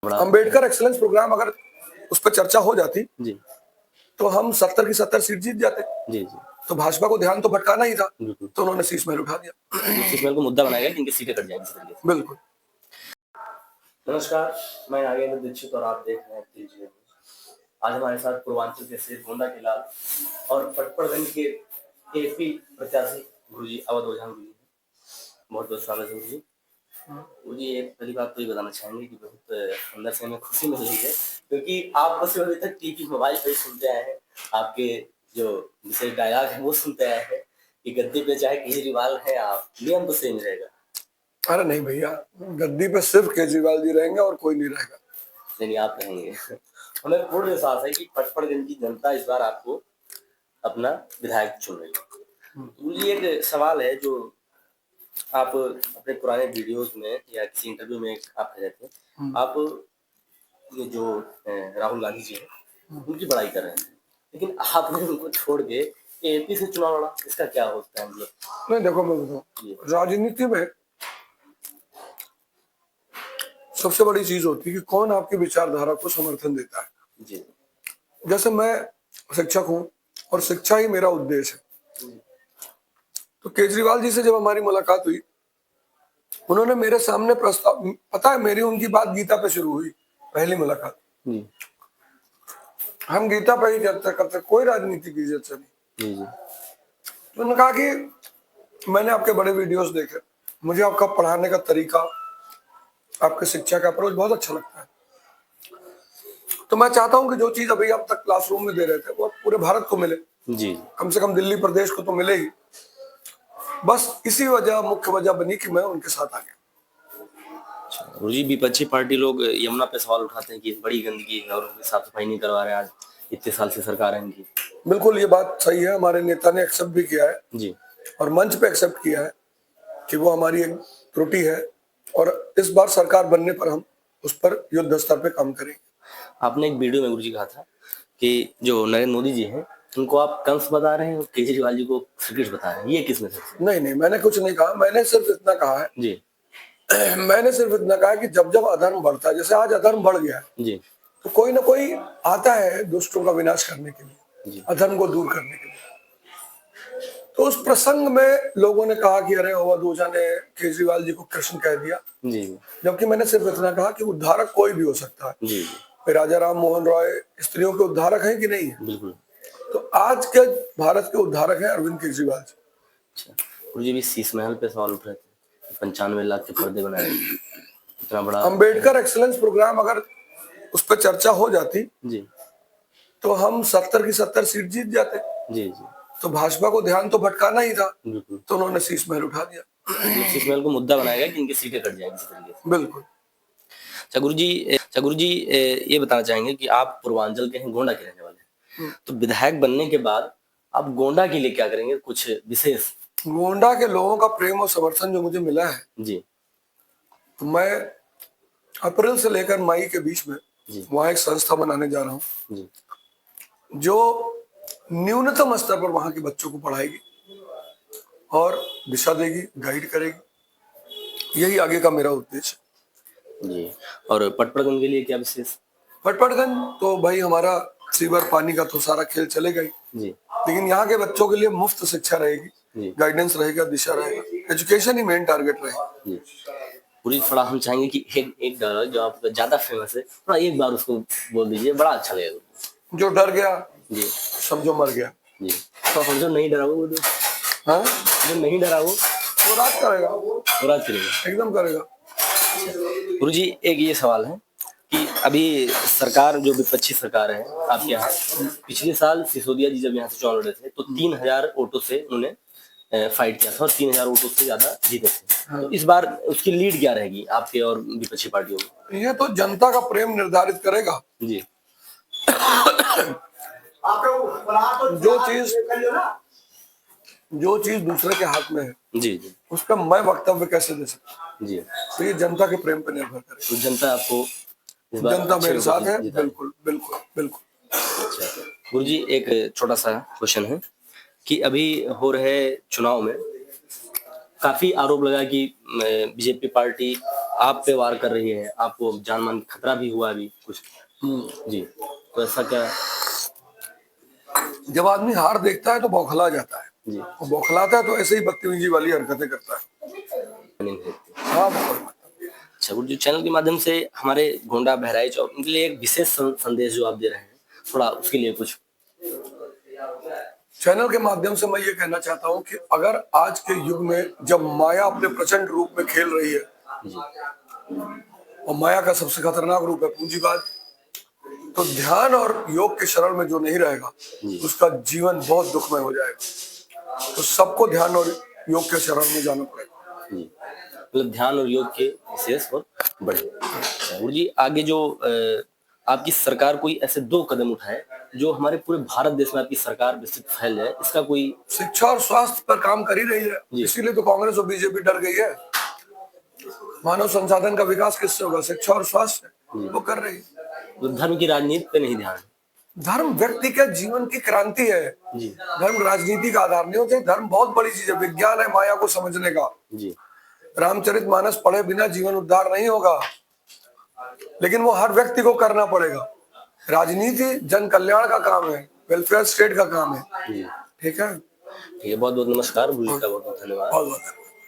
बड़ा Ambedkar excellence programme अगर उस पर चर्चा हो जाती जी तो हम 70 की 70 सीट जीत जाते। जी जी तो भाजपा को ध्यान तो भटकाना ही था, बिल्कुल। तो उन्होंने शीश महल उठा दिया। शीश महल को मुद्दा बनाया गया कि इनकी सीटें कट जाएंगी इस तरीके से। बिल्कुल। नमस्कार, मैं नागेंद्र दीक्षित और आप देख रहे हैं TG न्यूज़। आज हमारे साथ पूर्वांचल के से गोंडा के लाल और पटपड़गंज के एपी प्रत्याशी गुरुजी अवध ओझा गुरुजी, बहुत बहुत स्वागत है गुरुजी। गुरुजी, एक पहली बात तो ये बताना चाहेंगे कि बहुत अंदर से हमें खुशी मिल रही है, क्योंकि आप बस अभी तक टीवी मोबाइल पे सुनते आए हैं, आपके जो विशेष डायलॉग है वो सुनते आए हैं कि गद्दी पे चाहे केजरीवाल है, आप नियम तो सेम रहेगा। अरे नहीं भैया, गद्दी पे सिर्फ केजरीवाल जी रहेंगे और कोई नहीं रहेगा। नहीं, आप रहेंगे। हमें पूर्ण विश्वास है कि पटपड़गंज की जनता इस बार आपको अपना विधायक चुन रही है। मुझे एक सवाल है जो आप अपने पुराने वीडियोस में या किसी इंटरव्यू में आप कह रहे थे, आप ये जो राहुल गांधी जी हैं उनकी बड़ाई कर रहे हैं, लेकिन आपने उनको छोड़ के एपी से चुनाव लड़ा, इसका क्या होता है मतलब? नहीं देखो, मैं बताऊं, राजनीति में सबसे बड़ी चीज होती है कि कौन आपकी विचारधारा को समर्थन देता है। जी जैसे मैं शिक्षक हूं और शिक्षा ही मेरा उद्देश्य है, तो केजरीवाल जी से जब हमारी मुलाकात हुई, उन्होंने मेरे सामने प्रस्ताव, पता है मेरी उनकी बात गीता पे शुरू हुई, पहली मुलाकात। जी हम गीता पे ही चर्चा करते, कोई राजनीति की चर्चा नहीं। जी जी तो उन्होंने कहा कि मैंने आपके बड़े वीडियोस देखे, मुझे आपका पढ़ाने का तरीका, आपके शिक्षा का अप्रोच बहुत अच्छा लगता है। तो मैं चाहता हूं कि जो चीज अभी आप तक क्लासरूम में दे रहे थे वो पूरे भारत को मिले, जी कम से कम दिल्ली प्रदेश को तो मिले ही। बस इसी वजह, मुख्य वजह बनी कि मैं उनके साथ आ गया। गुरुजी, विपक्षी पार्टी लोग यमुना पे सवाल उठाते हैं कि बड़ी गंदगी है और साफ सफाई नहीं करवा रहे, आज इतने साल से सरकार है इनकी। बिल्कुल ये बात सही है, हमारे नेता ने एक्सेप्ट भी किया है जी और मंच पे एक्सेप्ट किया है कि वो हमारी एक त्रुटि है, और इस बार सरकार बनने पर हम उस पर युद्ध स्तर पे काम करेंगे। आपने एक वीडियो में गुरुजी कहा था कि जो नरेंद्र मोदी जी हैं उनको आप कंस बता रहे हैं और केजरीवाल जी को श्री कृष्ण बता रहे हैं, ये किसमें से? नहीं नहीं, मैंने कुछ नहीं कहा, मैंने सिर्फ इतना कहा है जी मैंने सिर्फ इतना कहा कि जब जब अधर्म बढ़ता है, जैसे आज अधर्म बढ़ गया है, जी तो कोई ना कोई आता है दुष्टों का विनाश करने के लिए, जी अधर्म को दूर करने के लिए। तो उस प्रसंग में लोगों ने कहा कि अरे अवध ओझा ने केजरीवाल जी को कृष्ण कह दिया, जी जबकि मैंने सिर्फ इतना कहा कि उद्धारक कोई भी हो सकता है। जी राजा राम मोहन रॉय स्त्रियों के उद्धारक हैं कि नहीं है? बिल्कुल। तो आज के भारत के उद्धारक हैं अरविंद केजरीवाल जी। अच्छा, गुरुजी भी शीश महल पे सवाल उठ रहे थे, 95 लाख के पर्दे बनाए, इतना बड़ा अंबेडकर एक्सीलेंस प्रोग्राम अगर उस पर चर्चा हो जाती जी तो हम 70 की 70 सीट जीत जाते। जी जी तो भाजपा को ध्यान तो भटकाना ही था, बिल्कुल। तो उन्होंने शीश महल उठा दिया। शीश महल को मुद्दा बनाया गया कि इनकी सीटें कट जाएंगी इस तरीके से। बिल्कुल। अच्छा गुरुजी, ये बताना चाहेंगे कि आप पूर्वांचल के हैं, गोंडा के रहने वाले हैं, तो विधायक बनने के बाद आप गोंडा के लिए क्या करेंगे, कुछ विशेष? गोंडा के लोगों का प्रेम और समर्थन जो मुझे मिला है, जी तो मैं अप्रैल से लेकर मई के बीच में जी वहां एक संस्था बनाने जा रहा हूँ जी जो न्यूनतम स्तर पर वहां के बच्चों को पढ़ाएगी और दिशा देगी, गाइड करेगी। यही आगे का मेरा उद्देश्य है। जी। और पटपड़गंज के लिए क्या विशेष? पटपड़गंज तो भाई हमारा सीवर पानी का तो सारा खेल चलेगा ही, जी लेकिन यहाँ के बच्चों के लिए मुफ्त शिक्षा रहेगी, जी गाइडेंस रहेगा, दिशा रहेगा, एजुकेशन ही मेन टारगेट रहेगा। जी। पूरी थोड़ा हम चाहेंगे कि एक डायलॉग जो आपका ज्यादा फेमस है, थोड़ा एक बार उसको बोल दीजिए, बड़ा अच्छा लगेगा। जो डर गया जी समझो मर गया। जी। तो हम जो नहीं डरा वो तो, हाँ, जो नहीं डरा वो राज करेगा, पूरा करेगा, एकदम करेगा। गुरुजी एक ये सवाल है कि अभी सरकार जो विपक्षी सरकार है आपके यहाँ, पिछले साल सिसोदिया जी जब यहाँ से चुनाव लड़े थे तो 3000 वोटों से उन्होंने फाइट किया था और 3000 वोटों से ज्यादा जीते थे। हाँ। तो इस बार उसकी लीड क्या रहेगी आपके और विपक्षी पार्टियों में? ये तो जनता का प्रेम निर्धारित करेगा। जी जो चीज दूसरे के हाथ में है, जी जी उस पर मैं वक्तव्य कैसे दे सकता? जी। तो ये जनता के प्रेम पर निर्भर करेगा। तो जनता आपको इस बार जनता अच्छे मेरे लोगों साथ से है, जिताएगी। बिल्कुल बिल्कुल बिल्कुल। अच्छा गुरुजी, एक छोटा सा क्वेश्चन है कि अभी हो रहे चुनाव में काफी आरोप लगा कि बीजेपी पार्टी आप पे वार कर रही है, आपको जान मान खतरा भी हुआ अभी कुछ जी, तो ऐसा क्या? जब आदमी हार देखता है तो बौखला जाता है, जी वो बौखलाता है तो ऐसे ही बदतमीजी वाली हरकतें करता है। नहीं होती। हाँ बिल्कुल। अच्छा गुरुजी, चैनल के माध्यम से हमारे गोंडा बहराइच और उनके लिए एक विशेष संदेश जो आप दे रहे हैं, थोड़ा उसके लिए कुछ। चैनल के माध्यम से मैं ये कहना चाहता हूँ कि अगर आज के युग में जब माया अपने प्रचंड रूप में खेल रही है, जी और माया का सबसे खतरनाक रूप है पूंजीवाद, तो ध्यान और योग के शरण में जो नहीं रहेगा उसका जीवन बहुत दुखमय हो जाएगा। तो सबको ध्यान और योग के शरण में जाना पड़ेगा। जी, मतलब ध्यान और योग के विशेष और बड़े। अच्छा गुरुजी, आगे जो आपकी सरकार कोई ऐसे 2 कदम उठाए जो हमारे पूरे भारत देश में आपकी सरकार विस्तृत फैल जाए, इसका कोई? शिक्षा और स्वास्थ्य पर काम कर ही रही है, इसीलिए तो कांग्रेस और बीजेपी डर गई है। मानव संसाधन का विकास किससे होगा? शिक्षा और स्वास्थ्य, वो कर रही है। तो धर्म की राजनीति पे नहीं ध्यान? धर्म व्यक्ति के जीवन की क्रांति है जी धर्म राजनीति का आधार नहीं होता। धर्म बहुत बड़ी चीज है, विज्ञान है माया को समझने का। जी रामचरितमानस पढ़े बिना जीवन उद्धार नहीं होगा, लेकिन वो हर व्यक्ति को करना पड़ेगा। राजनीति जन कल्याण का काम है, वेलफेयर स्टेट का काम है। जी ठीक है, ठीक है, बहुत बहुत नमस्कार गुरुजी का, बहुत बहुत धन्यवाद। बहुत बहुत